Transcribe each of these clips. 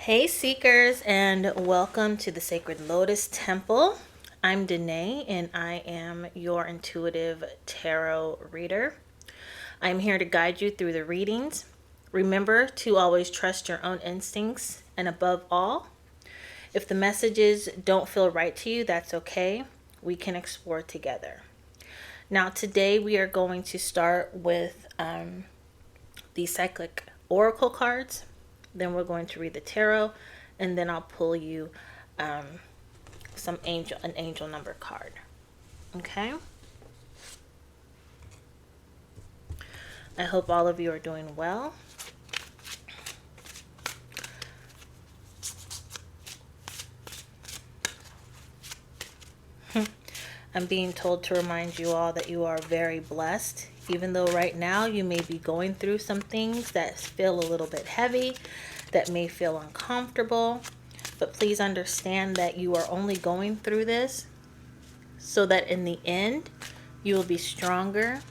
Hey Seekers, and welcome to the Sacred Lotus Temple. I'm Danae and I am your intuitive tarot reader. I'm here to guide you through the readings. Remember to always trust your own instincts, and above all, if the messages don't feel right to you, that's okay. We can explore together. Now today we are going to start with the cyclic oracle cards. Then we're going to read the tarot, and then I'll pull you an angel number card. Okay. I hope all of you are doing well. I'm being told to remind you all that you are very blessed, even though right now you may be going through some things that feel a little bit heavy, that may feel uncomfortable. But please understand that you are only going through this so that in the end, you will be stronger,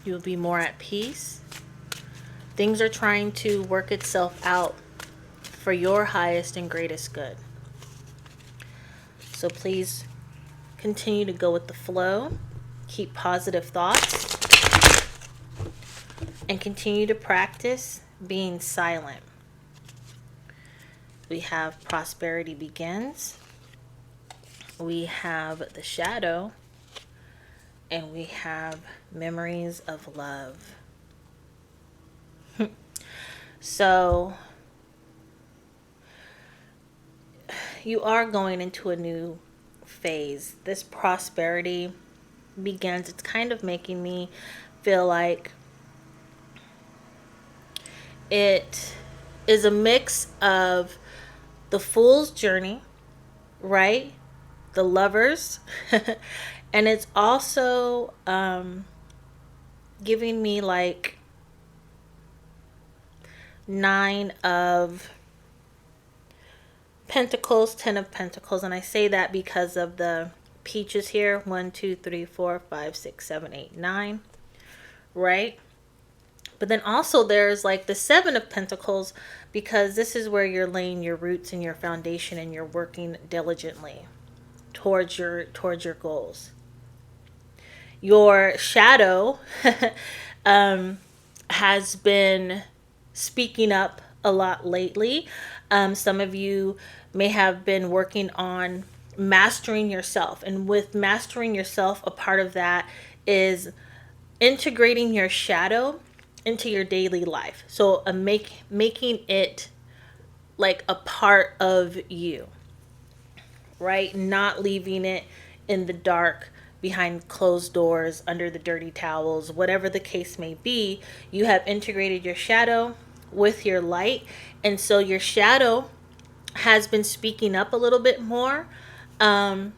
you will be more at peace. Things are trying to work itself out for your highest and greatest good. So please continue to go with the flow, keep positive thoughts, and continue to practice being silent. We have prosperity begins, we have the shadow, and we have memories of love. So you are going into a new phase. This prosperity begins. It's kind of making me feel like it is a mix of the fool's journey, right? The lovers. And it's also giving me like 9 of Pentacles, 10 of Pentacles, and I say that because of the peaches here. 1, 2, 3, 4, 5, 6, 7, 8, 9, right? But then also there's like the 7 of Pentacles, because this is where you're laying your roots and your foundation, and you're working diligently towards your goals. Your shadow has been speaking up a lot lately. Some of you may have been working on mastering yourself. And with mastering yourself, a part of that is integrating your shadow into your daily life. So making it like a part of you, right? Not leaving it in the dark, behind closed doors, under the dirty towels, whatever the case may be. You have integrated your shadow with your light, and so your shadow has been speaking up a little bit more, and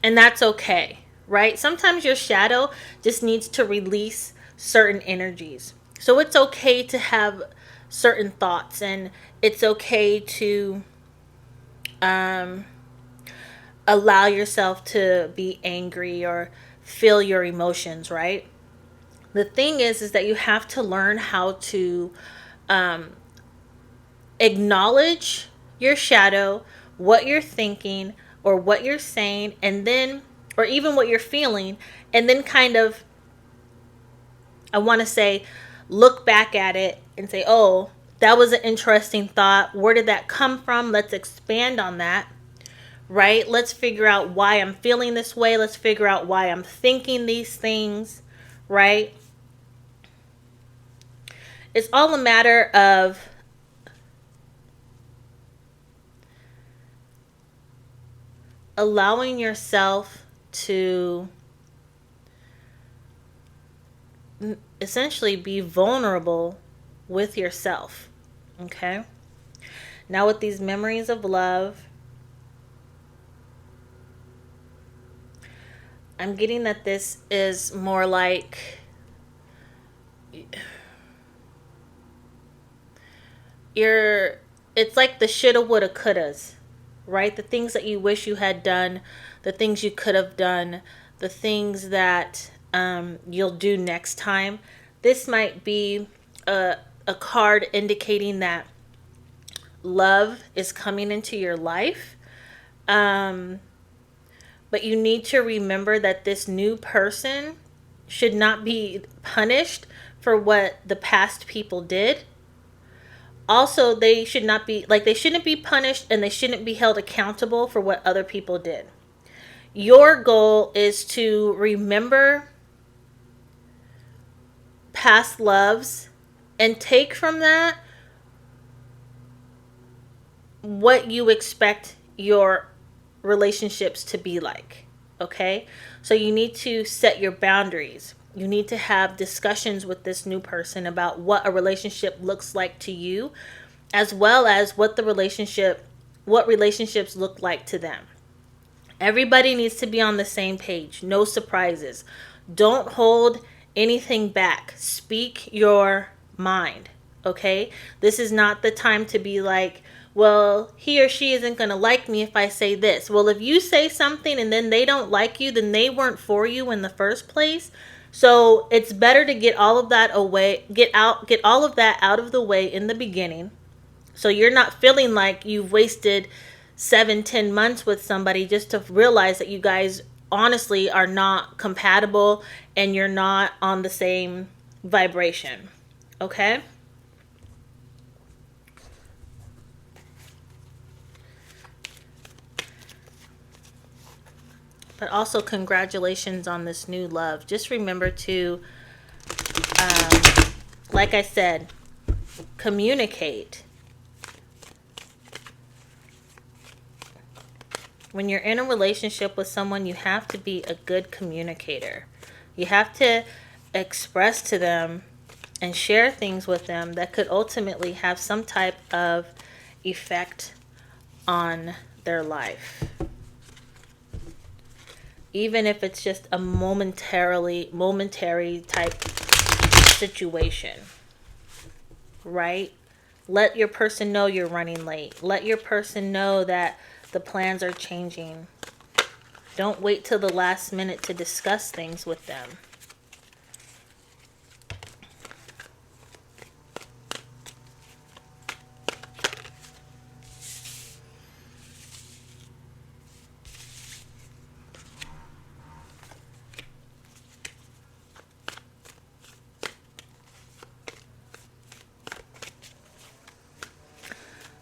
that's okay, right? Sometimes your shadow just needs to release certain energies. So it's okay to have certain thoughts, and it's okay to allow yourself to be angry or feel your emotions, right? The thing is that you have to learn how to acknowledge your shadow, what you're thinking or what you're saying, and then, or even what you're feeling, and then kind of, I want to say, look back at it and say, oh, that was an interesting thought. Where did that come from? Let's expand on that. Right? Let's figure out why I'm feeling this way. Let's figure out why I'm thinking these things, right? It's all a matter of allowing yourself to essentially be vulnerable with yourself, okay? Now with these memories of love, I'm getting that this is more like it's like the shoulda, woulda, couldas, right? The things that you wish you had done, the things you could have done, the things that you'll do next time. This might be a card indicating that love is coming into your life. But you need to remember that this new person should not be punished for what the past people did. Also, they should not be like, they shouldn't be punished, and they shouldn't be held accountable for what other people did. Your goal is to remember past loves and take from that what you expect your relationships to be like. Okay? So you need to set your boundaries. You need to have discussions with this new person about what a relationship looks like to you, as well as what relationships look like to them. Everybody needs to be on the same page. No surprises. Don't hold anything back. Speak your mind. Okay? This is not the time to be like, well, he or she isn't going to like me if I say this. Well, if you say something and then they don't like you, then they weren't for you in the first place. So it's better to get all of that away, get all of that out of the way in the beginning. So you're not feeling like you've wasted 7-10 months with somebody just to realize that you guys honestly are not compatible and you're not on the same vibration. Okay? But also, congratulations on this new love. Just remember to, like I said, communicate. When you're in a relationship with someone, you have to be a good communicator. You have to express to them and share things with them that could ultimately have some type of effect on their life. Even if it's just a momentary type situation, right? Let your person know you're running late. Let your person know that the plans are changing. Don't wait till the last minute to discuss things with them.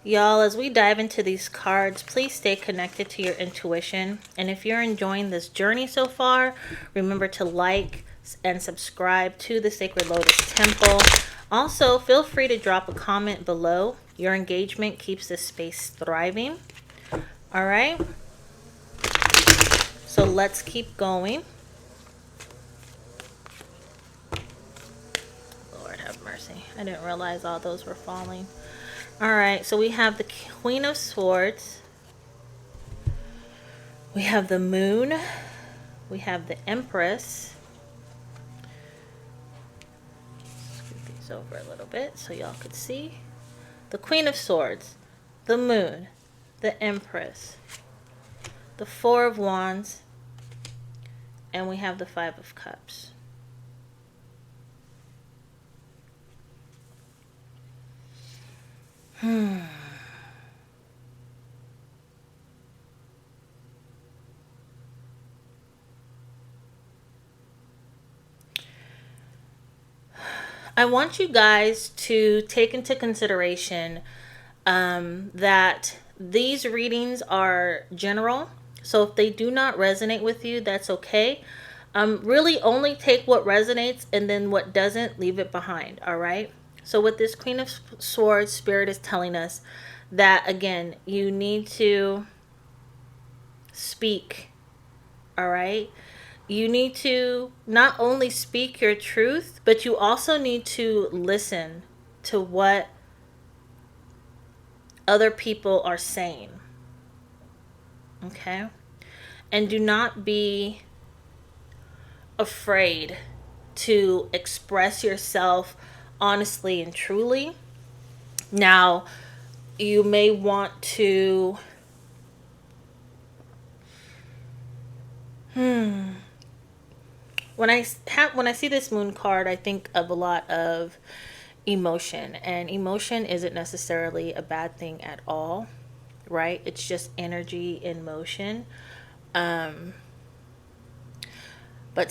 Y'all, as we dive into these cards, please stay connected to your intuition. And if you're enjoying this journey so far, remember to like and subscribe to the Sacred Lotus Temple. Also, feel free to drop a comment below. Your engagement keeps this space thriving. All right? So let's keep going. Lord have mercy. I didn't realize all those were falling. All right, so we have the Queen of Swords. We have the Moon. We have the Empress. Scoot these over a little bit so y'all could see. The Queen of Swords, the Moon, the Empress, the Four of Wands, and we have the Five of Cups. I want you guys to take into consideration that these readings are general. So if they do not resonate with you, that's okay. Really only take what resonates, and then what doesn't, leave it behind. All right. So with this Queen of Swords, Spirit is telling us that, again, you need to speak. All right. You need to not only speak your truth, but you also need to listen to what other people are saying. Okay? And do not be afraid to express yourself honestly and truly. Now, you may want to when I see this Moon card, I think of a lot of emotion. And emotion isn't necessarily a bad thing at all, right? It's just energy in motion. But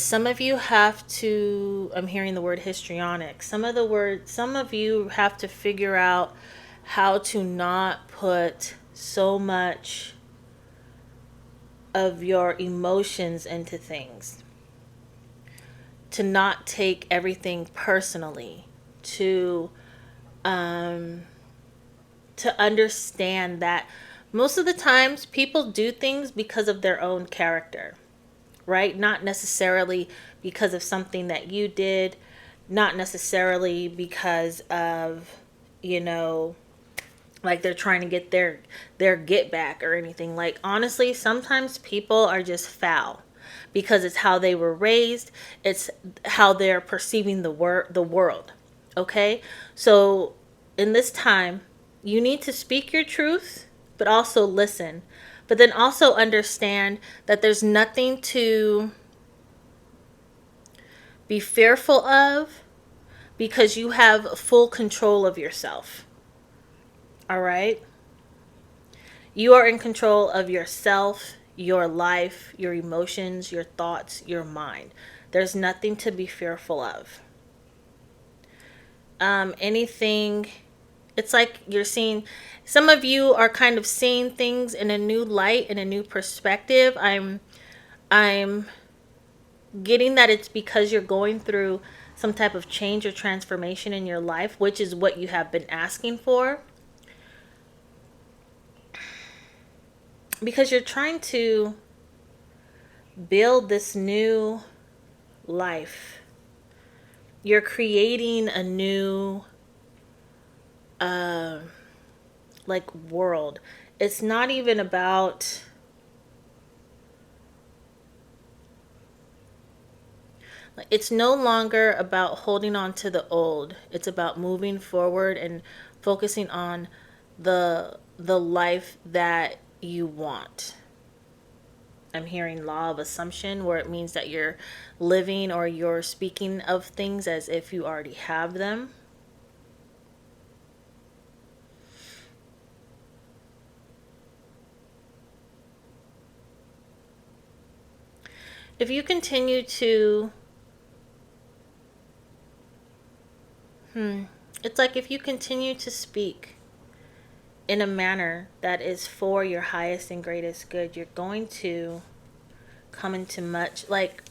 some of you have to, I'm hearing the word histrionic. Some of you have to figure out how to not put so much of your emotions into things, to not take everything personally, um, to understand that most of the times people do things because of their own character, right? Not necessarily because of something that you did, not necessarily because of, you know, like they're trying to get their get back or anything. Like honestly, sometimes people are just foul because it's how they were raised, it's how they're perceiving the world. Okay? So in this time, you need to speak your truth, but also listen. But then also understand that there's nothing to be fearful of because you have full control of yourself. All right? You are in control of yourself, your life, your emotions, your thoughts, your mind. There's nothing to be fearful of. Anything, it's like you're seeing, some of you are kind of seeing things in a new light, in a new perspective. I'm getting that it's because you're going through some type of change or transformation in your life, which is what you have been asking for. Because you're trying to build this new life. You're creating a new like world. It's not even about it's no longer about holding on to the old. It's about moving forward and focusing on the life that you want. I'm hearing law of assumption, where it means that you're living or you're speaking of things as if you already have them. If you continue to, it's like if you continue to speak in a manner that is for your highest and greatest good, you're going to come into much like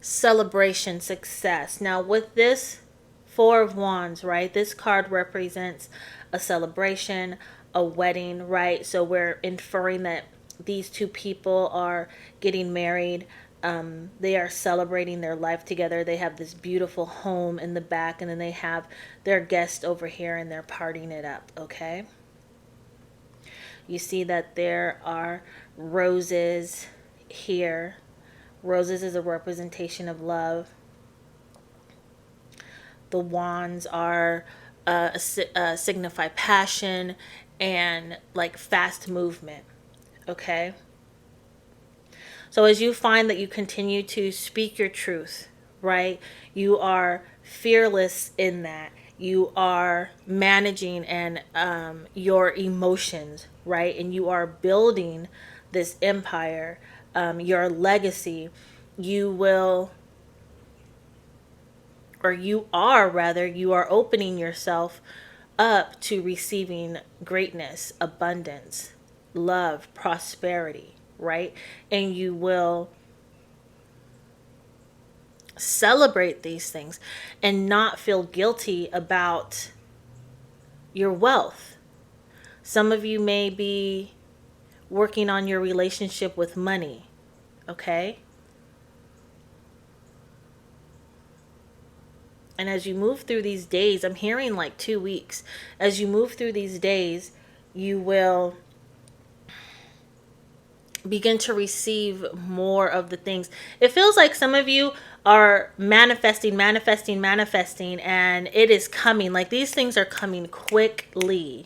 celebration, success. Now, with this Four of Wands, right? This card represents a celebration, a wedding, right? So we're inferring that these two people are getting married. They are celebrating their life together. They have this beautiful home in the back, and then they have their guest over here, and they're partying it up, okay? You see that there are roses here. Roses is a representation of love. The wands are signify passion and like fast movement. Okay. So as you find that you continue to speak your truth, right? You are fearless in that. You are managing and your emotions, right? And you are building this empire, your legacy. You will, or you are rather, you are opening yourself up to receiving greatness, abundance, love, prosperity, right? And you will celebrate these things and not feel guilty about your wealth. Some of you may be working on your relationship with money, okay? And as you move through these days, I'm hearing like 2 weeks. As you move through these days, you will begin to receive more of the things. It feels like some of you are manifesting, and it is coming. Like these things are coming quickly.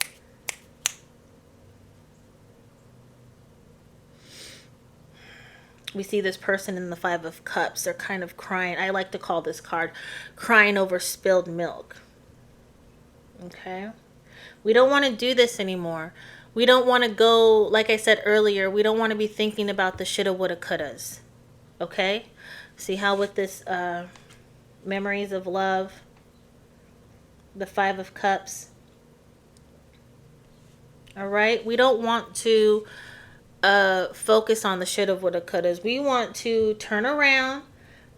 We see this person in the Five of Cups. They're kind of crying. I like to call this card crying over spilled milk. Okay? We don't want to do this anymore. We don't want to go, like I said earlier, we don't want to be thinking about the shoulda, woulda, couldas. Okay? See how with this memories of love, the Five of Cups. All right? We don't want to focus on the shoulda, woulda, couldas. We want to turn around,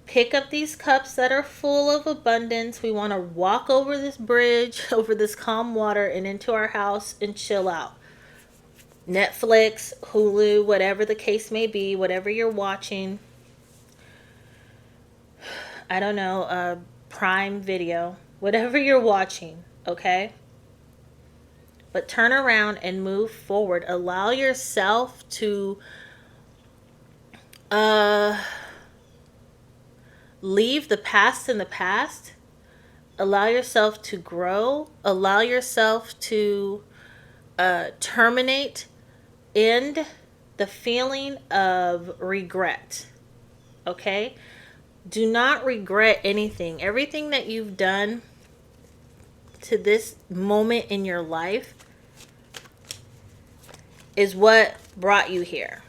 pick up these cups that are full of abundance. We want to walk over this bridge, over this calm water, and into our house and chill out. Netflix, Hulu, whatever the case may be, whatever you're watching. I don't know, Prime Video, whatever you're watching, okay? But turn around and move forward. Allow yourself to leave the past in the past. Allow yourself to grow. Allow yourself to terminate, end the feeling of regret. Okay? Do not regret anything. Everything that you've done to this moment in your life is what brought you here.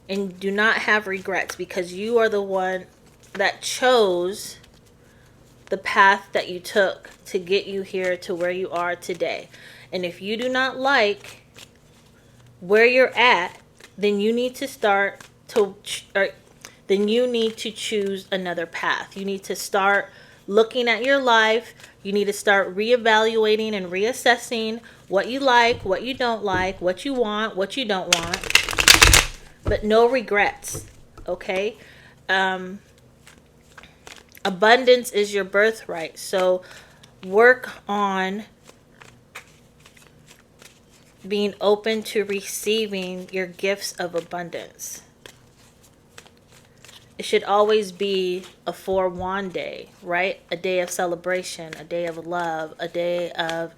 And do not have regrets, because you are the one that chose the path that you took to get you here to where you are today. And if you do not like where you're at, then you need to then you need to choose another path. You need to start looking at your life. You need to start reevaluating and reassessing what you like, what you don't like, what you want, what you don't want. But no regrets, okay? Abundance is your birthright. So work on being open to receiving your gifts of abundance. It should always be a 4-1 day, right? A day of celebration, a day of love, a day of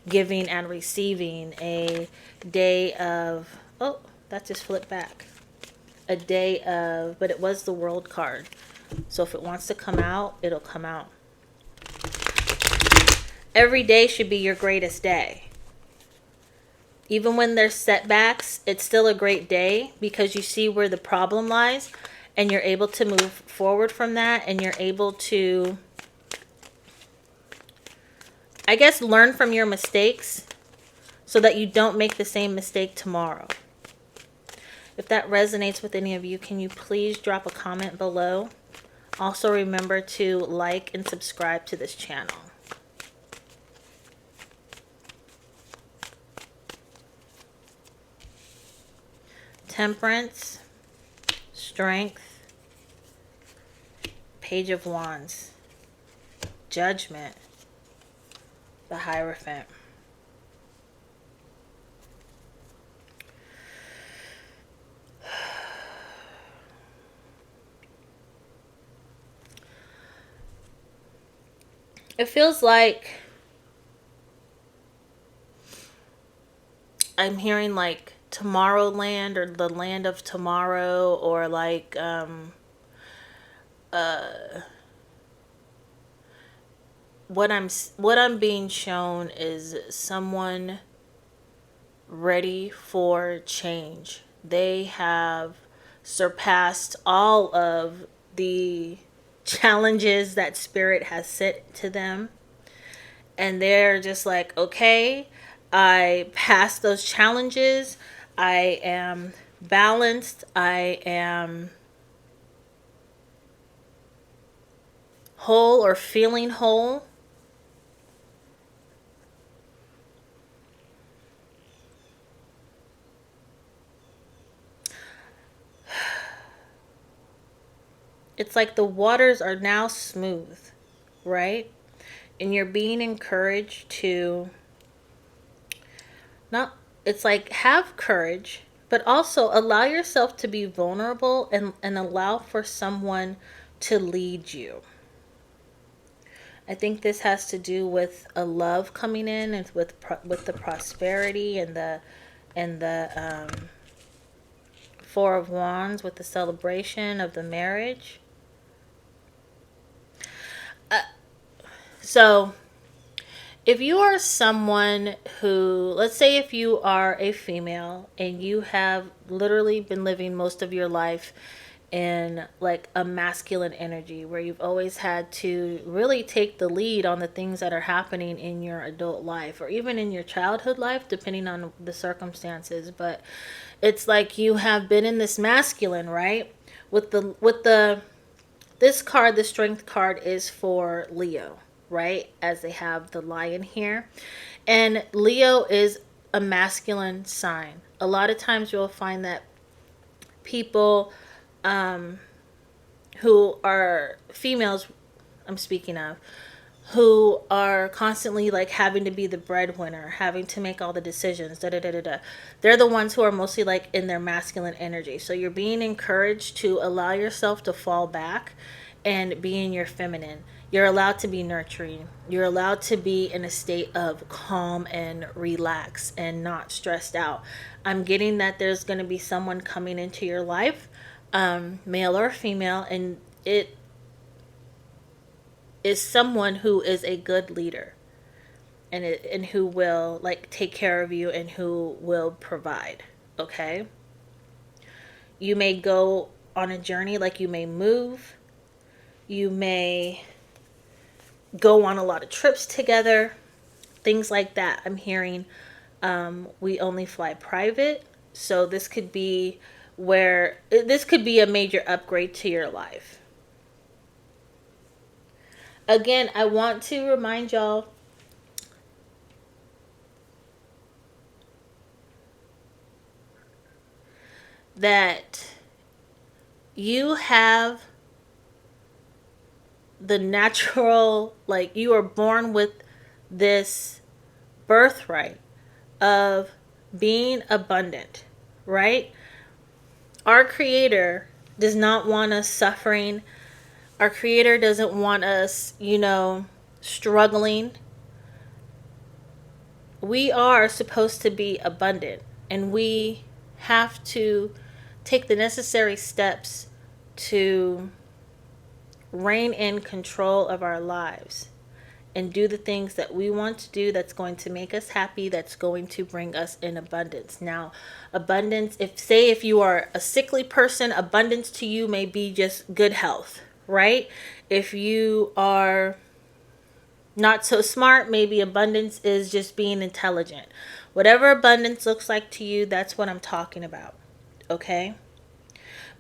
giving and receiving, a day of, oh, that just flipped back. A day of, but it was the World card. So if it wants to come out, it'll come out. Every day should be your greatest day. Even when there's setbacks, it's still a great day, because you see where the problem lies. And you're able to move forward from that, and you're able to, I guess, learn from your mistakes so that you don't make the same mistake tomorrow. If that resonates with any of you, can you please drop a comment below? Also, remember to like and subscribe to this channel. Temperance, Strength, Page of Wands, Judgment, the Hierophant. It feels like I'm hearing like Tomorrowland, or the land of tomorrow, or like what I'm being shown is someone ready for change. They have surpassed all of the challenges that Spirit has set to them, and they're just like, okay, I passed those challenges. I am balanced. I am whole, or feeling whole. It's like the waters are now smooth, right? And you're being encouraged to not, it's like, have courage, but also allow yourself to be vulnerable, and allow for someone to lead you. I think this has to do with a love coming in, and with the prosperity and the Four of Wands with the celebration of the marriage. So if you are someone who, let's say if you are a female and you have literally been living most of your life in like a masculine energy where you've always had to really take the lead on the things that are happening in your adult life or even in your childhood life, depending on the circumstances. But it's like you have been in this masculine, right? This card, the strength card, is for Leo, right? As they have the lion here. And Leo is a masculine sign. A lot of times you'll find that people who are females, I'm speaking of, who are constantly like having to be the breadwinner, having to make all the decisions, da da da da da. They're the ones who are mostly like in their masculine energy. So you're being encouraged to allow yourself to fall back and be in your feminine. You're allowed to be nurturing. You're allowed to be in a state of calm and relax and not stressed out. I'm getting that there's going to be someone coming into your life, male or female, and it is someone who is a good leader and who will like take care of you and who will provide. Okay, you may go on a journey, like you may move, you may go on a lot of trips together, things like that. I'm hearing we only fly private, so this could be a major upgrade to your life. Again, I want to remind y'all that you have the natural, like you are born with this birthright of being abundant, right? Our Creator does not want us suffering. Our Creator doesn't want us, struggling. We are supposed to be abundant, and we have to take the necessary steps to rein in control of our lives and do the things that we want to do that's going to make us happy, that's going to bring us in abundance. Now, abundance, if you are a sickly person, abundance to you may be just good health, right? If you are not so smart, maybe abundance is just being intelligent. Whatever abundance looks like to you, that's what I'm talking about. Okay?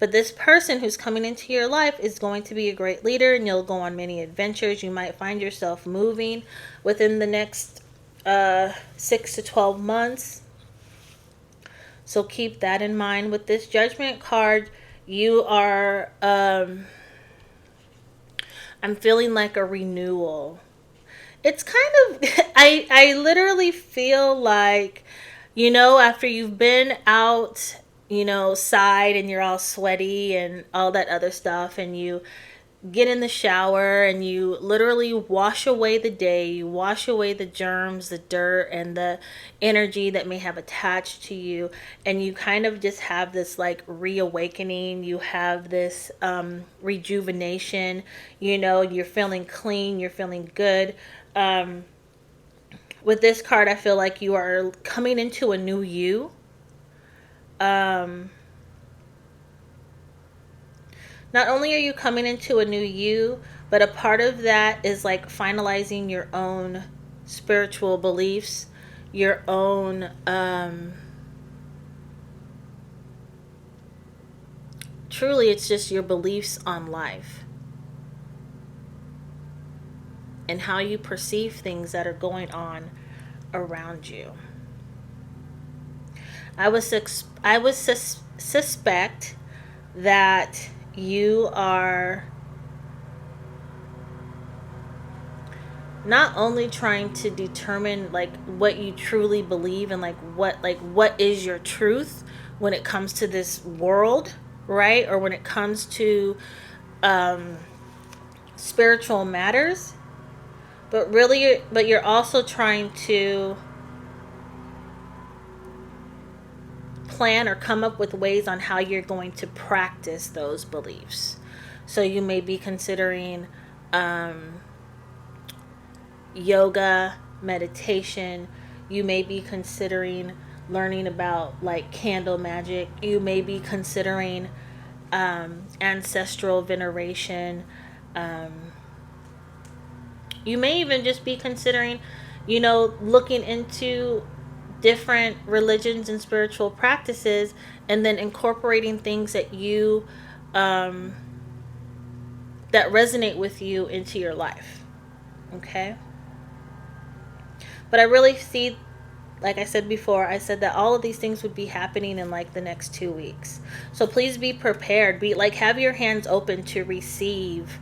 But this person who's coming into your life is going to be a great leader, and you'll go on many adventures. You might find yourself moving within the next 6 to 12 months. So keep that in mind. With this Judgment card, you are, I'm feeling like a renewal. It's kind of, I literally feel like, after you've been out, side and you're all sweaty and all that other stuff, and you get in the shower and you literally wash away the day, you wash away the germs, the dirt, and the energy that may have attached to you, and you kind of just have this like reawakening. You have this rejuvenation. You're feeling clean, you're feeling good. With this card, I feel like you are coming into a new you. Not only are you coming into a new you, but a part of that is like finalizing your own spiritual beliefs, your own truly it's just your beliefs on life and how you perceive things that are going on around you. I would suspect that you are not only trying to determine like what you truly believe and what is your truth when it comes to this world, right? Or when it comes to spiritual matters, but you're also trying to plan or come up with ways on how you're going to practice those beliefs. So you may be considering yoga, meditation. You may be considering learning about like candle magic. You may be considering ancestral veneration. You may even just be considering, looking into different religions and spiritual practices, and then incorporating things that you that resonate with you into your life. Okay? But I really see, like I said before, I said that all of these things would be happening in like the next 2 weeks. So please be prepared. Have your hands open to receive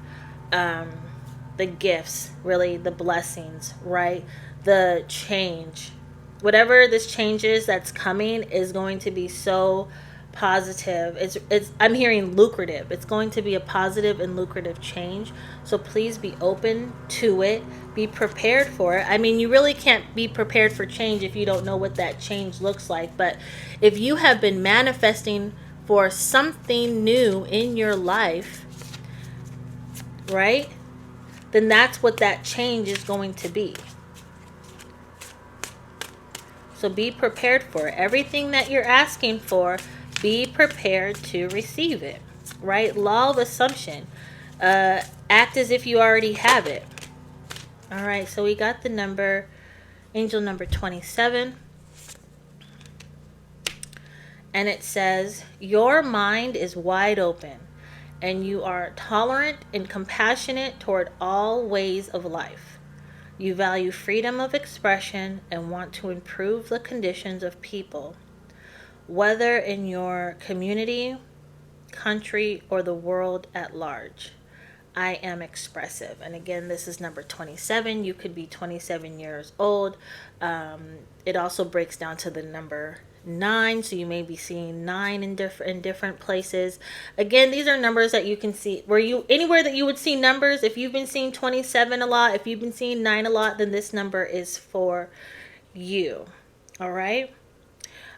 the gifts, really the blessings, right? The change. Whatever this change is that's coming is going to be so positive. It's I'm hearing lucrative. It's going to be a positive and lucrative change. So please be open to it. Be prepared for it. I mean, you really can't be prepared for change if you don't know what that change looks like. But if you have been manifesting for something new in your life, right? Then that's what that change is going to be. So be prepared for it. Everything that you're asking for, be prepared to receive it, right? Law of assumption. Act as if you already have it. All right, so we got the number, angel number 27. And it says, your mind is wide open, and you are tolerant and compassionate toward all ways of life. You value freedom of expression and want to improve the conditions of people, whether in your community, country, or the world at large. I am expressive. And again, this is number 27. You could be 27 years old. It also breaks down to the number 9, so you may be seeing 9 in different places. Again, these are numbers that you can see anywhere that you would see numbers. If you've been seeing 27 a lot, if you've been seeing 9 a lot, then this number is for you. All right.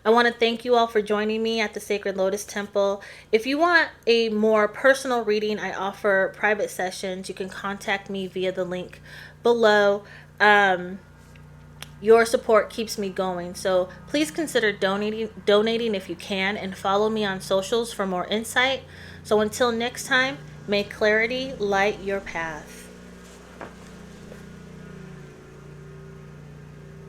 I want to thank you all for joining me at the Sacred Lotus Temple. If you want a more personal reading, I offer private sessions. You can contact me via the link below. Your support keeps me going, so please consider donating if you can, and follow me on socials for more insight. So until next time, may clarity light your path.